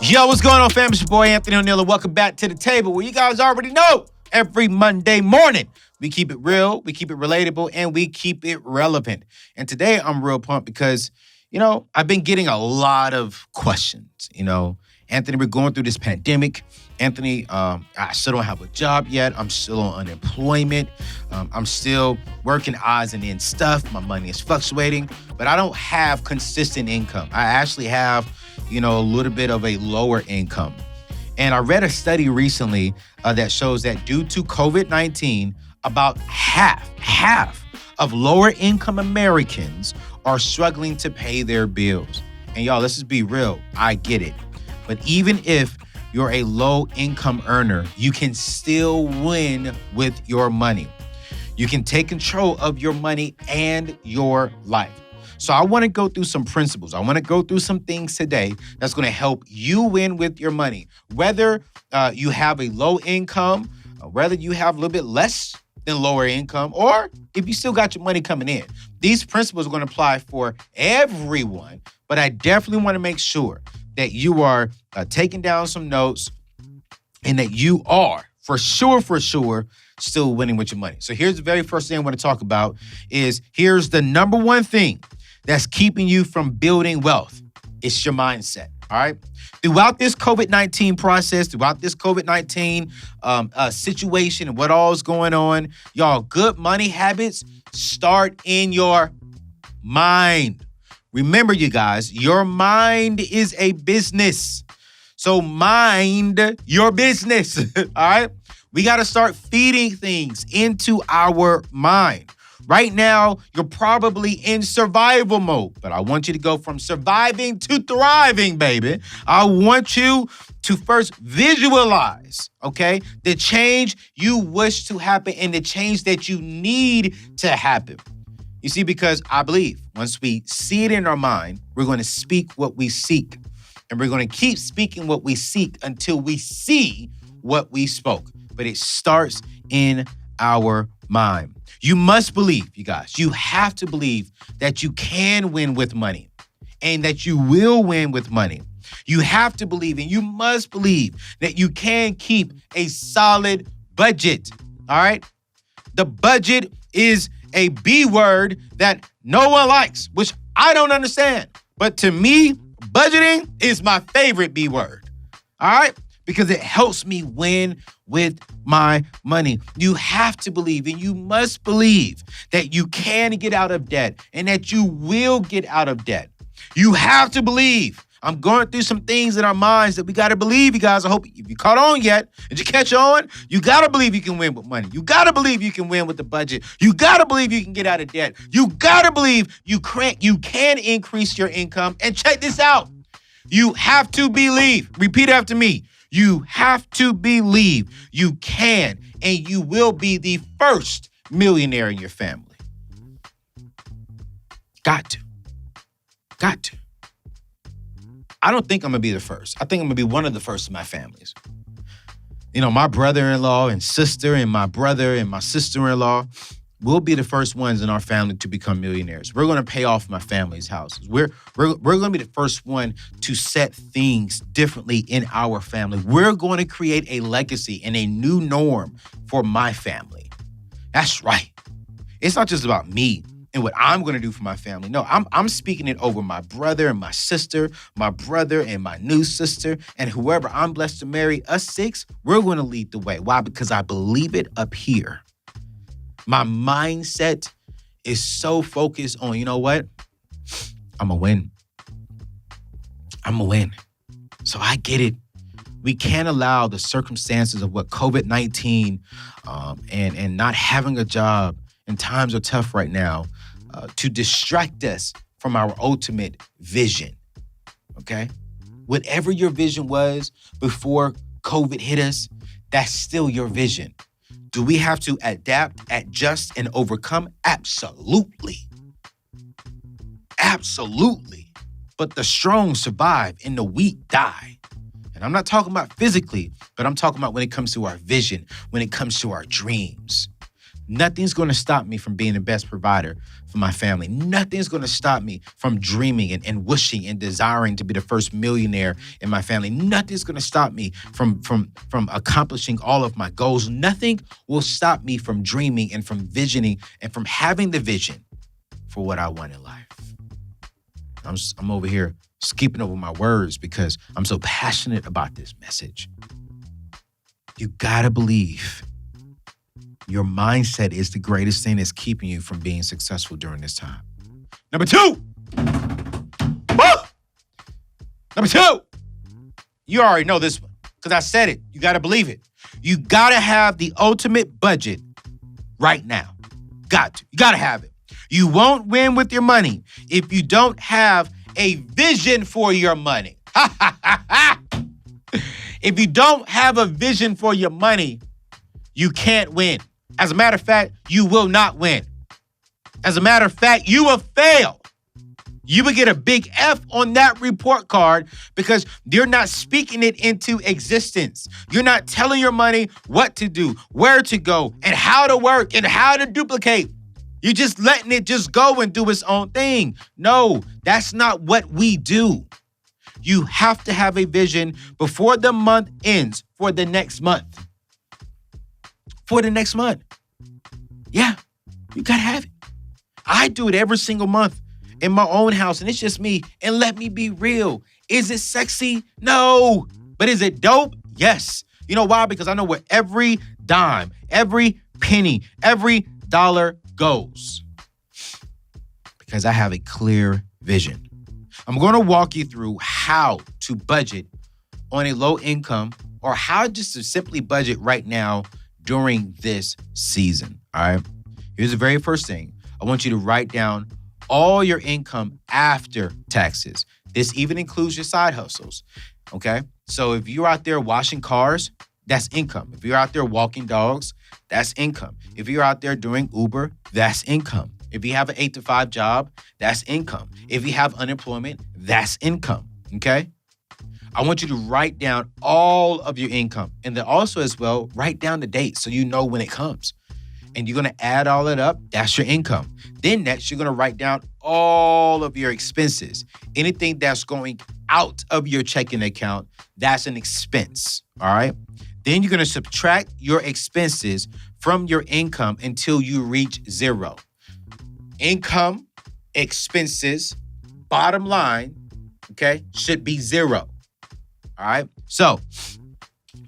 Yo, what's going on, fam? It's your boy Anthony O'Neill, and welcome back to the table where you guys already know every Monday morning we keep it real, we keep it relatable, and we keep it relevant. And today I'm real pumped because, I've been getting a lot of questions. Anthony, we're going through this pandemic. Anthony, I still don't have a job yet. I'm still on unemployment. I'm still working odds and ends stuff. My money is fluctuating, but I don't have consistent income. I actually have a little bit of a lower income. And I read a study recently that shows that due to COVID-19, about half of lower income Americans are struggling to pay their bills. And y'all, let's just be real. I get it. But even if you're a low income earner, you can still win with your money. You can take control of your money and your life. So I want to go through some principles. I want to go through some things today that's going to help you win with your money. Whether you have a low income, whether you have a little bit less than lower income, or if you still got your money coming in. These principles are going to apply for everyone, but I definitely want to make sure that you are taking down some notes and that you are, for sure, still winning with your money. So here's the very first thing I want to talk about here's the number one thing that's keeping you from building wealth. It's your mindset, all right? Throughout this COVID-19 process, throughout this COVID-19 situation and what all is going on, y'all, good money habits start in your mind. Remember, you guys, your mind is a business. So mind your business, all right? We got to start feeding things into our mind. Right now, you're probably in survival mode, but I want you to go from surviving to thriving, baby. I want you to first visualize, okay, the change you wish to happen and the change that you need to happen. You see, because I believe once we see it in our mind, we're going to speak what we seek. And we're going to keep speaking what we seek until we see what we spoke. But it starts in our mind. You must believe, you guys, you have to believe that you can win with money and that you will win with money. You have to believe and you must believe that you can keep a solid budget, all right? The budget is a B word that no one likes, which I don't understand. But to me, budgeting is my favorite B word, all right? Because it helps me win with my money. You have to believe and you must believe that you can get out of debt and that you will get out of debt. You have to believe. I'm going through some things in our minds that we got to believe, you guys. I hope if you caught on yet, did you catch on? You got to believe you can win with money. You got to believe you can win with the budget. You got to believe you can get out of debt. You got to believe you can increase your income. And check this out. You have to believe. Repeat after me. You have to believe you can and you will be the first millionaire in your family. Got to. I don't think I'm going to be the first. I think I'm going to be one of the first in my families. My brother-in-law and sister and my brother and my sister-in-law will be the first ones in our family to become millionaires. We're going to pay off my family's houses. We're going to be the first one to set things differently in our family. We're going to create a legacy and a new norm for my family. That's right. It's not just about me and what I'm going to do for my family. No, I'm speaking it over my brother and my sister, my brother and my new sister, and whoever I'm blessed to marry, us six, we're going to lead the way. Why? Because I believe it up here. My mindset is so focused on, you know what? I'm going to win. So I get it. We can't allow the circumstances of what COVID-19 and not having a job and times are tough right now to distract us from our ultimate vision, okay? Whatever your vision was before COVID hit us, that's still your vision. Do we have to adapt, adjust, and overcome? Absolutely. But the strong survive and the weak die. And I'm not talking about physically, but I'm talking about when it comes to our vision, when it comes to our dreams. Nothing's going to stop me from being the best provider for my family. Nothing's going to stop me from dreaming and wishing and desiring to be the first millionaire in my family. Nothing's going to stop me from accomplishing all of my goals. Nothing will stop me from dreaming and from visioning and from having the vision for what I want in life. I'm over here skipping over my words because I'm so passionate about this message. You gotta believe your mindset is the greatest thing that's keeping you from being successful during this time. Number two. Woo! Number two. You already know this one because I said it. You gotta believe it. You gotta have the ultimate budget right now. Got to. You gotta have it. You won't win with your money if you don't have a vision for your money. If you don't have a vision for your money, you can't win. As a matter of fact, you will not win. As a matter of fact, you will fail. You will get a big F on that report card because you're not speaking it into existence. You're not telling your money what to do, where to go, and how to work, and how to duplicate. You're just letting it just go and do its own thing. No, that's not what we do. You have to have a vision before the month ends for the next month. For the next month. Yeah, you gotta have it. I do it every single month in my own house, and it's just me. And let me be real. Is it sexy? No. But is it dope? Yes. You know why? Because I know where every dime, every penny, every dollar goes. Because I have a clear vision. I'm going to walk you through how to budget on a low income or how just to simply budget right now during this season. All right. Here's the very first thing. I want you to write down all your income after taxes. This even includes your side hustles. Okay. So if you're out there washing cars, that's income. If you're out there walking dogs, that's income. If you're out there doing Uber, that's income. If you have an 8-to-5 job, that's income. If you have unemployment, that's income, okay? I want you to write down all of your income. And then also as well, write down the date so you know when it comes. And you're going to add all it up. That's your income. Then next, you're going to write down all of your expenses. Anything that's going out of your checking account, that's an expense, all right? Then you're going to subtract your expenses from your income until you reach zero. Income, expenses, bottom line, okay, should be zero. All right? So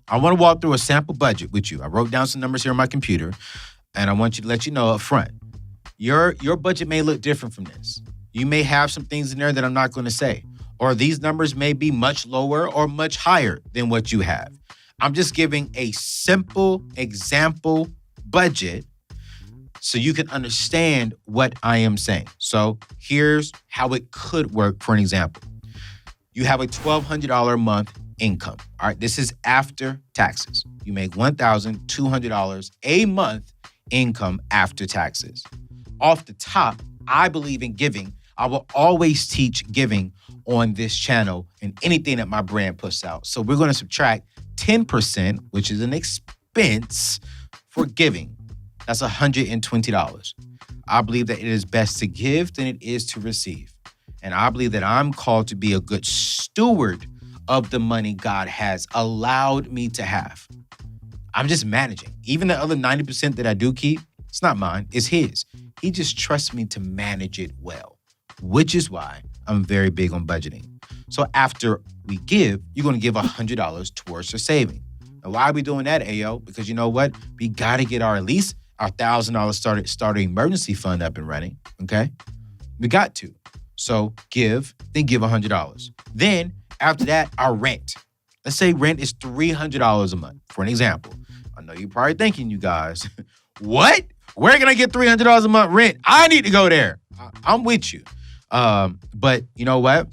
I want to walk through a sample budget with you. I wrote down some numbers here on my computer, and I want you to let you know up front. Your budget may look different from this. You may have some things in there that I'm not going to say, or these numbers may be much lower or much higher than what you have. I'm just giving a simple example budget so you can understand what I am saying. So here's how it could work for an example. You have a $1,200 a month income. All right, this is after taxes. You make $1,200 a month income after taxes. Off the top, I believe in giving. I will always teach giving on this channel and anything that my brand puts out. So we're going to subtract 10%, which is an expense for giving. That's $120. I believe that it is best to give than it is to receive. And I believe that I'm called to be a good steward of the money God has allowed me to have. I'm just managing. Even the other 90% that I do keep, it's not mine, it's his. He just trusts me to manage it well, which is why I'm very big on budgeting. So after we give, you're going to give $100 towards your saving. Now, why are we doing that, Ayo? Because you know what? We got to get at least our $1,000 starter emergency fund up and running, okay? We got to. So give, then give $100. Then after that, our rent. Let's say rent is $300 a month, for an example. I know you're probably thinking, you guys, what? Where can I get $300 a month rent? I need to go there. I'm with you. But you know what?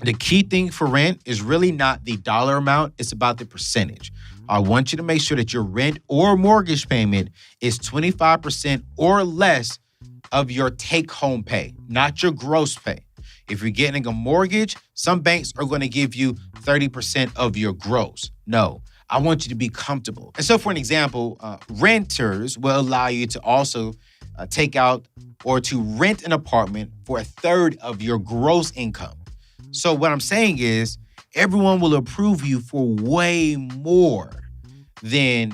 The key thing for rent is really not the dollar amount. It's about the percentage. I want you to make sure that your rent or mortgage payment is 25% or less of your take-home pay, not your gross pay. If you're getting a mortgage, some banks are going to give you 30% of your gross. No, I want you to be comfortable. And so, for an example, renters will allow you to also take out or to rent an apartment for a third of your gross income. So, what I'm saying is, everyone will approve you for way more than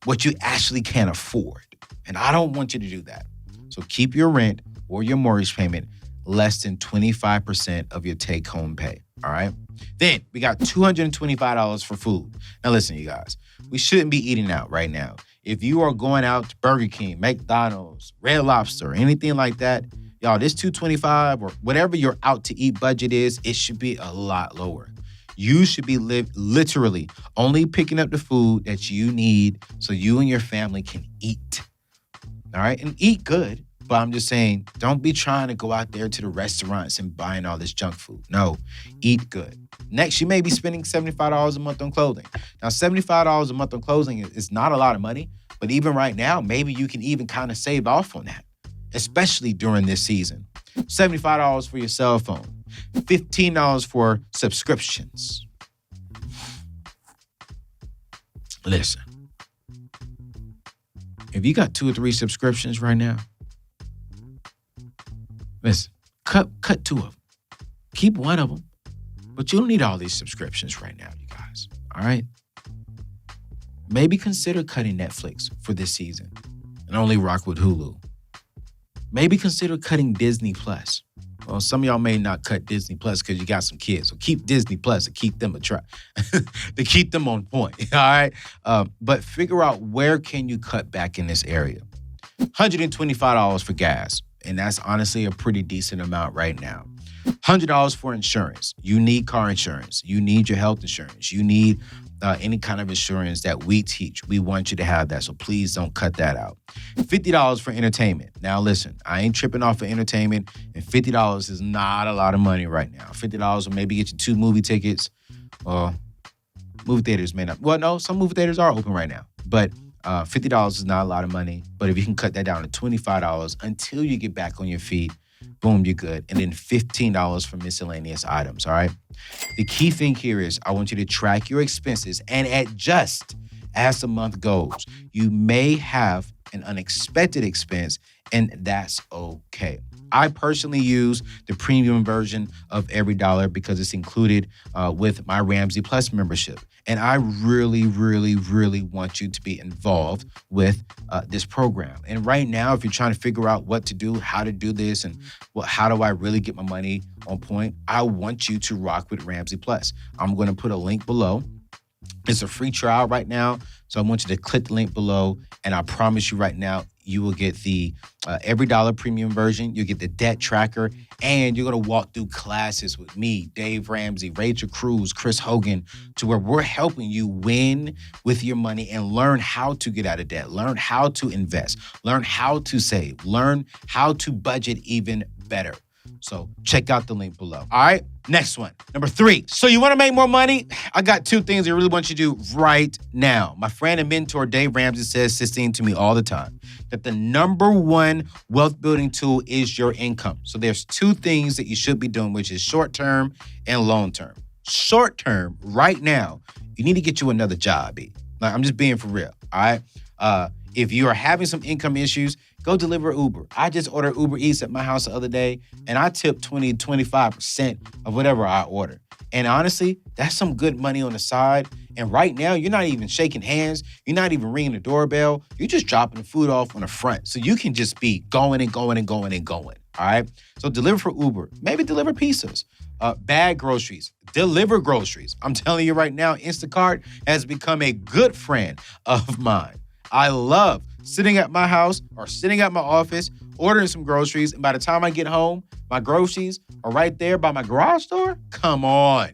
what you actually can afford. And I don't want you to do that. So, keep your rent or your mortgage payment less than 25% of your take home pay. All right. Then we got $225 for food. Now, listen, you guys, we shouldn't be eating out right now. If you are going out to Burger King, McDonald's, Red Lobster, anything like that, y'all, this $225 or whatever your out to eat budget is, it should be a lot lower. You should be literally only picking up the food that you need so you and your family can eat. All right. And eat good. But I'm just saying, don't be trying to go out there to the restaurants and buying all this junk food. No, eat good. Next, you may be spending $75 a month on clothing. Now, $75 a month on clothing is not a lot of money, but even right now, maybe you can even kind of save off on that, especially during this season. $75 for your cell phone, $15 for subscriptions. Listen, if you got 2 or 3 subscriptions right now, listen, cut 2 of them. Keep one of them. But you don't need all these subscriptions right now, you guys. All right? Maybe consider cutting Netflix for this season and only rock with Hulu. Maybe consider cutting Disney Plus. Well, some of y'all may not cut Disney Plus because you got some kids. So keep Disney Plus and keep them to keep them on point. All right? But figure out where can you cut back in this area. $125 for gas. And that's honestly a pretty decent amount right now. $100 for insurance. You need car insurance. You need your health insurance. You need any kind of insurance that we teach. We want you to have that. So please don't cut that out. $50 for entertainment. Now listen, I ain't tripping off of entertainment. And $50 is not a lot of money right now. $50 will maybe get you 2 movie tickets. Movie theaters may not. Well, no, some movie theaters are open right now. But $50 is not a lot of money, but if you can cut that down to $25 until you get back on your feet, boom, you're good. And then $15 for miscellaneous items, all right? The key thing here is I want you to track your expenses and adjust as the month goes. You may have an unexpected expense, and that's okay. I personally use the premium version of Every Dollar because it's included with my Ramsey Plus membership. And I really, really, really want you to be involved with this program. And right now, if you're trying to figure out what to do, how to do this, and how do I really get my money on point, I want you to rock with Ramsey Plus. I'm going to put a link below. It's a free trial right now. So I want you to click the link below. And I promise you right now, you will get the Every Dollar premium version. You'll get the debt tracker. And you're going to walk through classes with me, Dave Ramsey, Rachel Cruz, Chris Hogan, to where we're helping you win with your money and learn how to get out of debt, learn how to invest, learn how to save, learn how to budget even better. So check out the link below. All right, next one. Number 3. So you want to make more money? I got 2 things I really want you to do right now. My friend and mentor, Dave Ramsey, says this thing to me all the time, that the number 1 wealth building tool is your income. So there's 2 things that you should be doing, which is short-term and long-term. Short-term, right now, you need to get you another job, B. Like, I'm just being for real, all right? If you are having some income issues, go deliver Uber. I just ordered Uber Eats at my house the other day, and I tipped 25% of whatever I order. And honestly, that's some good money on the side. And right now, you're not even shaking hands. You're not even ringing the doorbell. You're just dropping the food off on the front. So you can just be going and going and going and going, all right? So deliver for Uber. Maybe deliver pizzas. Bag groceries. Deliver groceries. I'm telling you right now, Instacart has become a good friend of mine. I love sitting at my house or sitting at my office, ordering some groceries, and by the time I get home, my groceries are right there by my garage door. Come on.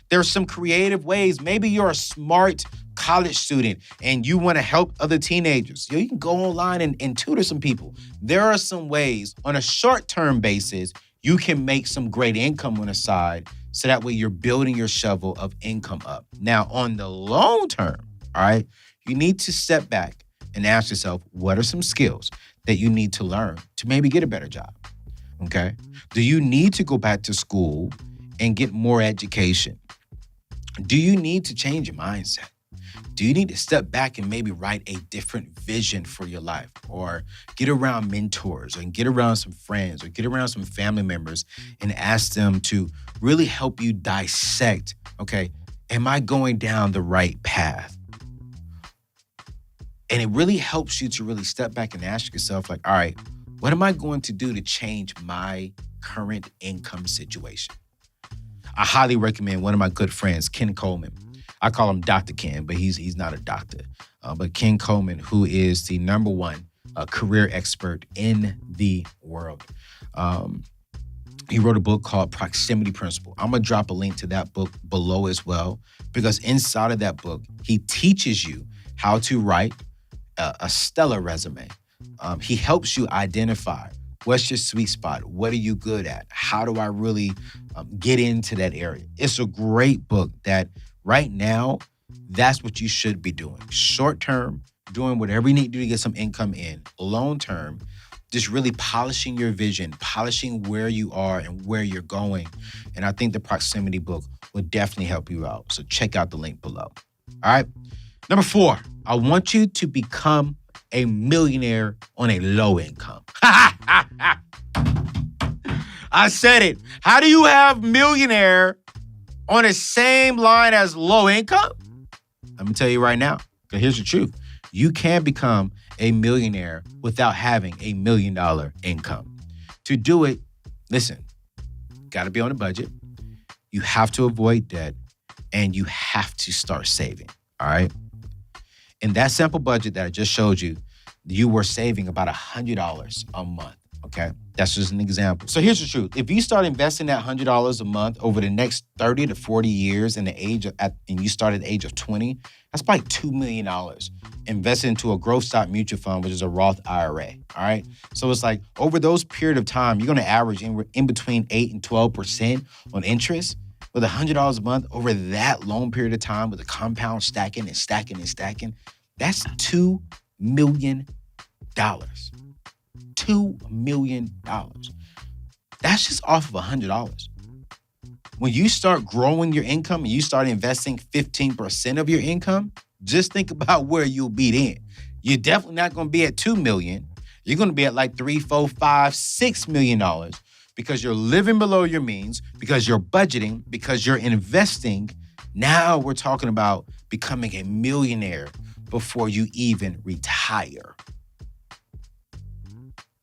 There's some creative ways. Maybe you're a smart college student and you want to help other teenagers. You can go online and tutor some people. There are some ways on a short-term basis you can make some great income on the side so that way you're building your shovel of income up. Now, on the long term, all right, you need to step back and ask yourself, what are some skills that you need to learn to maybe get a better job? Okay? Do you need to go back to school and get more education? Do you need to change your mindset? Do you need to step back and maybe write a different vision for your life, or get around mentors and get around some friends or get around some family members and ask them to really help you dissect, okay, am I going down the right path? And it really helps you to really step back and ask yourself, like, all right, what am I going to do to change my current income situation? I highly recommend one of my good friends, Ken Coleman. I call him Dr. Ken, but he's not a doctor. But Ken Coleman, who is the number one career expert in the world. He wrote a book called Proximity Principle. I'm going to drop a link to that book below as well, because inside of that book, he teaches you how to write a stellar resume. He helps you identify what's your sweet spot, what are you good at, how do I really get into that area. It's a great book that right now, that's what you should be doing. Short term, doing whatever you need to do to get some income in. Long term, just really polishing your vision, polishing where you are and where you're going. And I think the Proximity book will definitely help you out. So check out the link below. All right. Number 4, I want you to become a millionaire on a low income. I said it. How do you have millionaire on the same line as low income? Let me tell you right now, because here's the truth. You can become a millionaire without having $1 million income. To do it, listen, got to be on a budget. You have to avoid debt, and you have to start saving, all right? In that simple budget that I just showed you, you were saving about $100 a month, okay? That's just an example. So here's the truth. If you start investing that $100 a month over the next 30 to 40 years and you start at the age of 20, that's probably $2 million invested into a growth stock mutual fund, which is a Roth IRA, all right? So it's like over those period of time, you're going to average in between 8 and 12% on interest. With $100 a month over that long period of time with a compound stacking and stacking and stacking, that's $2 million. $2 million. That's just off of $100. When you start growing your income and you start investing 15% of your income, just think about where you'll be then. You're definitely not going to be at $2 million. You're going to be at like $3, $4, $5, $6 million. Because you're living below your means, because you're budgeting, because you're investing. Now we're talking about becoming a millionaire before you even retire.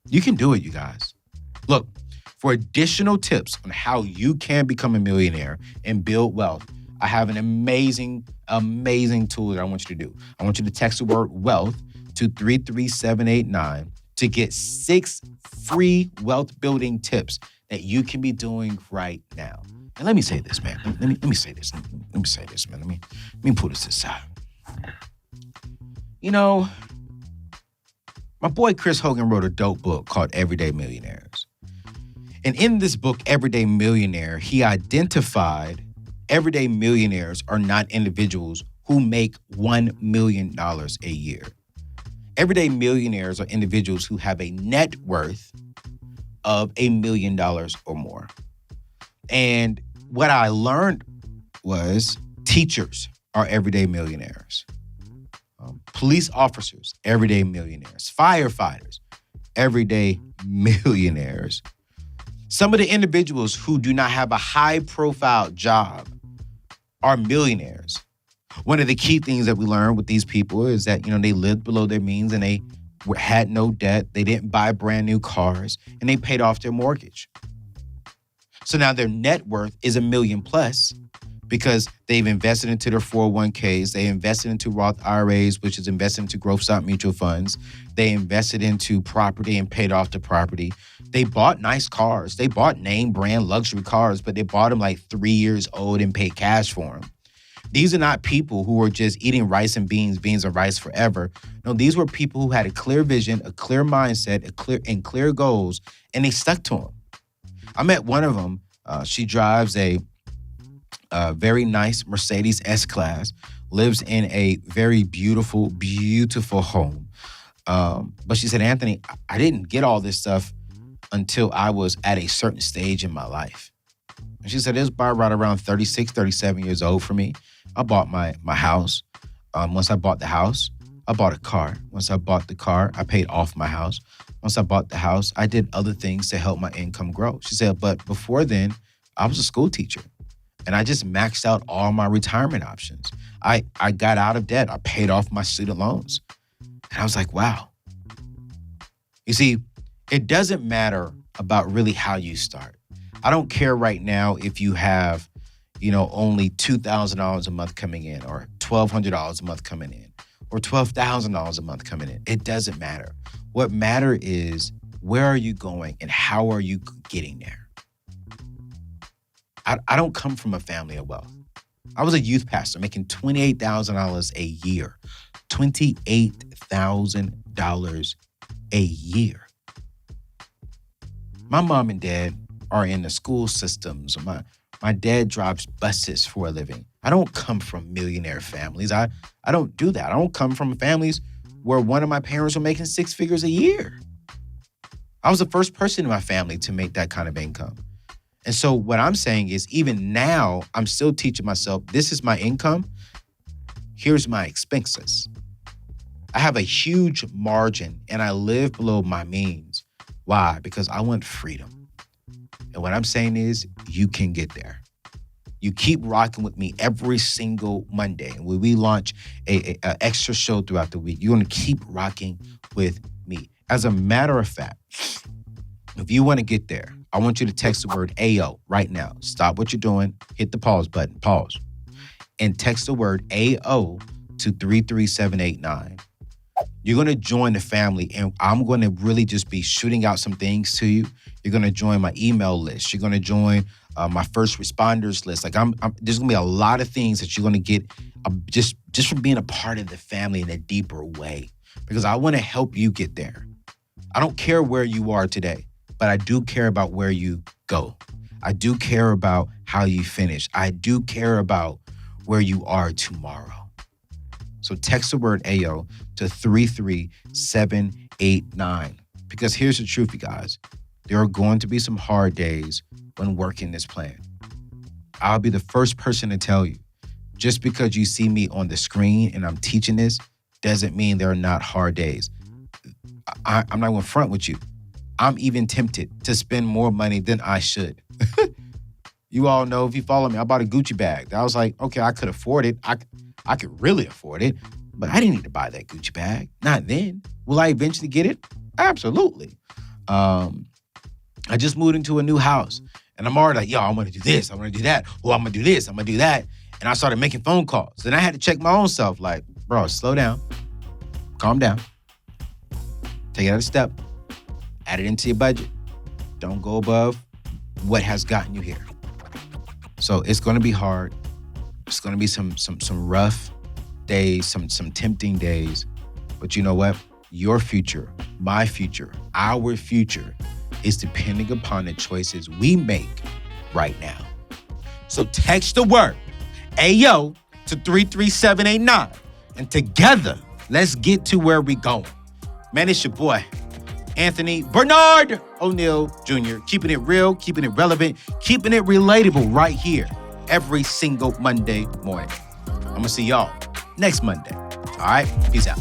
You can do it, you guys. Look, for additional tips on how you can become a millionaire and build wealth, I have an amazing tool that I want you to do. I want you to text the word wealth to 33789 to get 6 free wealth building tips that you can be doing right now. And let me say this, man. Let me say this. Let me say this, man. Let me pull this aside. You know, my boy Chris Hogan wrote a dope book called Everyday Millionaires. And in this book, Everyday Millionaire, he identified everyday millionaires are not individuals who make $1 million a year. Everyday millionaires are individuals who have a net worth of $1 million or more. And what I learned was teachers are everyday millionaires. Police officers, everyday millionaires. Firefighters, everyday millionaires. Some of the individuals who do not have a high-profile job are millionaires. One of the key things that we learned with these people is that, they lived below their means and they had no debt. They didn't buy brand new cars and they paid off their mortgage. So now their net worth is $1 million plus because they've invested into their 401ks. They invested into Roth IRAs, which is invested into growth stock mutual funds. They invested into property and paid off the property. They bought nice cars. They bought name brand luxury cars, but they bought them like 3 years old and paid cash for them. These are not people who were just eating rice and beans and rice forever. No, these were people who had a clear vision, a clear mindset, clear goals, and they stuck to them. I met one of them. She drives a very nice Mercedes S-Class, lives in a very beautiful, beautiful home. But she said, Anthony, I didn't get all this stuff until I was at a certain stage in my life. And she said, it was by right around 36, 37 years old for me. I bought my house. Once I bought the house, I bought a car. Once I bought the car, I paid off my house. Once I bought the house, I did other things to help my income grow. She said, but before then, I was a school teacher. And I just maxed out all my retirement options. I got out of debt. I paid off my student loans. And I was like, wow. You see, it doesn't matter about really how you start. I don't care right now if you have, only $2,000 a month coming in or $1,200 a month coming in or $12,000 a month coming in. It doesn't matter. What matters is where are you going and how are you getting there? I don't come from a family of wealth. I was a youth pastor making $28,000 a year. $28,000 a year. My mom and dad are in the school systems. My dad drives buses for a living. I don't come from millionaire families. I don't do that. I don't come from families where one of my parents were making six figures a year. I was the first person in my family to make that kind of income. And so what I'm saying is even now, I'm still teaching myself, this is my income. Here's my expenses. I have a huge margin and I live below my means. Why? Because I want freedom. And what I'm saying is you can get there. You keep rocking with me every single Monday. And when we launch a extra show throughout the week, you're going to keep rocking with me. As a matter of fact, if you want to get there, I want you to text the word AO right now. Stop what you're doing. Hit the pause button. Pause. And text the word AO to 33789. You're going to join the family, and I'm going to really just be shooting out some things to you. You're going to join my email list. You're going to join my first responders list. There's going to be a lot of things that you're going to get just from being a part of the family in a deeper way, because I want to help you get there. I don't care where you are today, but I do care about where you go. I do care about how you finish. I do care about where you are tomorrow. So text the word AO to 33789. Because here's the truth, you guys. There are going to be some hard days when working this plan. I'll be the first person to tell you, just because you see me on the screen and I'm teaching this, doesn't mean there are not hard days. I'm not going to front with you. I'm even tempted to spend more money than I should. You all know, if you follow me, I bought a Gucci bag. I was like, okay, I could afford it. I could really afford it, but I didn't need to buy that Gucci bag. Not then. Will I eventually get it? Absolutely. I just moved into a new house, and I'm already like, yo, I'm going to do this. I'm going to do that. Oh, I'm going to do this. I'm going to do that. And I started making phone calls. Then I had to check my own self, like, bro, slow down. Calm down. Take it out a step. Add it into your budget. Don't go above what has gotten you here. So it's going to be hard. It's going to be some rough days, some tempting days. But you know what? Your future, my future, our future is depending upon the choices we make right now. So text the word AYO to 33789. And together, let's get to where we going. Man, it's your boy, Anthony Bernard O'Neill Jr., keeping it real, keeping it relevant, keeping it relatable right here every single Monday morning. I'm going to see y'all next Monday. All right? Peace out.